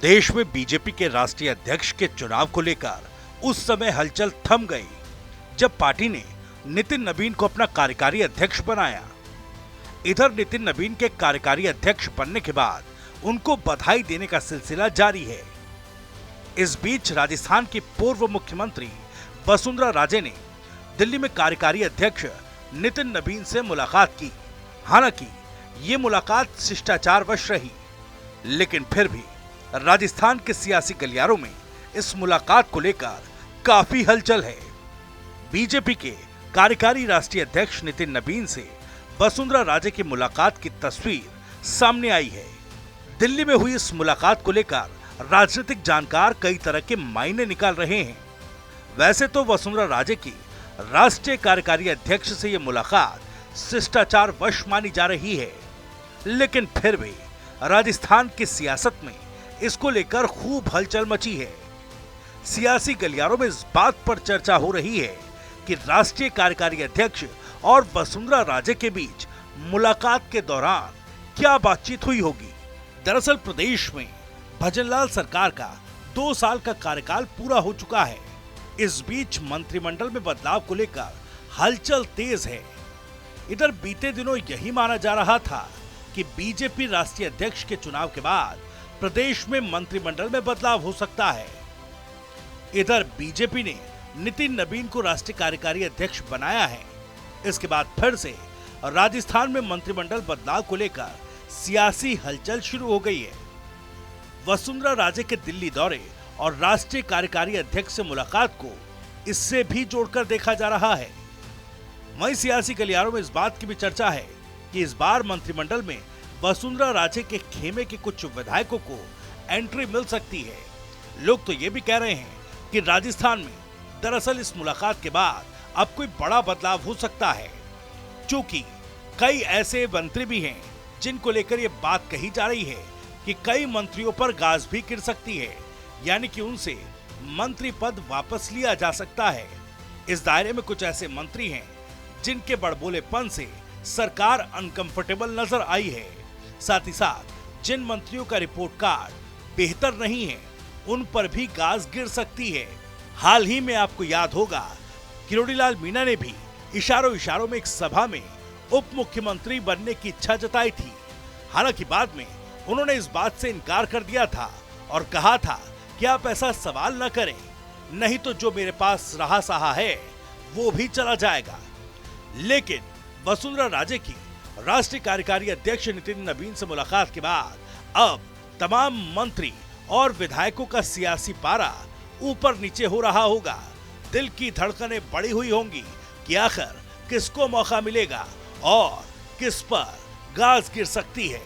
देश में बीजेपी के राष्ट्रीय अध्यक्ष के चुनाव को लेकर उस समय हलचल थम गई जब पार्टी ने नितिन नवीन को अपना कार्यकारी अध्यक्ष बनाया। इधर नितिन नवीन के कार्यकारी अध्यक्ष बनने के बाद उनको बधाई देने का सिलसिला जारी है। इस बीच राजस्थान की पूर्व मुख्यमंत्री वसुंधरा राजे ने दिल्ली में कार्यकारी अध्यक्ष नितिन नवीन से मुलाकात की। हालांकि ये मुलाकात शिष्टाचारवश रही, लेकिन फिर भी राजस्थान के सियासी गलियारों में इस मुलाकात को लेकर काफी हलचल है। बीजेपी के कार्यकारी राष्ट्रीय अध्यक्ष नितिन नवीन से वसुंधरा राजे की मुलाकात की तस्वीर सामने आई है। दिल्ली में हुई इस मुलाकात को लेकर राजनीतिक जानकार कई तरह के मायने निकाल रहे हैं। वैसे तो वसुंधरा राजे की राष्ट्रीय कार्यकारी अध्यक्ष से यह मुलाकात शिष्टाचार वश मानी जा रही है, लेकिन फिर भी राजस्थान की सियासत में इसको लेकर खूब हलचल मची है। सियासी गलियारों में इस बात पर चर्चा हो रही है कि राष्ट्रीय कार्यकारी अध्यक्ष और वसुंधरा राजे के बीच मुलाकात के दौरान क्या बातचीत हुई होगी। दरअसल प्रदेश में भजनलाल सरकार का 2 साल का कार्यकाल पूरा हो चुका है। इस बीच मंत्रिमंडल में बदलाव को लेकर हलचल तेज है। इधर बीते दिनों यही माना जा रहा था कि बीजेपी राष्ट्रीय अध्यक्ष के चुनाव के बाद प्रदेश में मंत्रिमंडल में बदलाव हो सकता है। इधर बीजेपी ने नितिन नवीन को राष्ट्रीय कार्यकारी अध्यक्ष बनाया है। इसके बाद फिर से राजस्थान में मंत्रिमंडल बदलाव को लेकर सियासी हलचल शुरू हो गई है। वसुंधरा राजे के दिल्ली दौरे और राष्ट्रीय कार्यकारी अध्यक्ष से मुलाकात को इससे भी जोड़कर देखा जा रहा है। वहीं सियासी गलियारों में इस बात की भी चर्चा है कि इस बार मंत्रिमंडल में वसुंधरा राजे के खेमे के कुछ विधायकों को एंट्री मिल सकती है। लोग तो ये भी कह रहे हैं कि राजस्थान में दरअसल इस मुलाकात के बाद अब कोई बड़ा बदलाव हो सकता है, क्योंकि कई ऐसे मंत्री भी हैं जिनको लेकर ये बात कही जा रही है कि कई मंत्रियों पर गाज भी गिर सकती है, यानी कि उनसे मंत्री पद वापस लिया जा सकता है। इस दायरे में कुछ ऐसे मंत्री हैं जिनके बड़बोलेपन से सरकार अनकंफर्टेबल नजर आई है। साथ ही साथ जिन मंत्रियों का रिपोर्ट कार्ड बेहतर नहीं है, उन पर भी गाज गिर सकती है। हाल ही में आपको याद होगा किरोड़ीलाल मीणा ने भी इशारों में एक सभा में उप मुख्यमंत्री बनने की इच्छा जताई थी। हालांकि बाद में उन्होंने इस बात से इनकार कर दिया था और कहा था कि आप ऐसा सवाल न करें, नहीं तो जो मेरे पास रहा सहा है वो भी चला जाएगा। लेकिन वसुंधरा राजे की राष्ट्रीय कार्यकारी अध्यक्ष नितिन नवीन से मुलाकात के बाद अब तमाम मंत्री और विधायकों का सियासी पारा ऊपर नीचे हो रहा होगा। दिल की धड़कनें बढ़ी हुई होंगी कि आखिर किसको मौका मिलेगा और किस पर गाज गिर सकती है।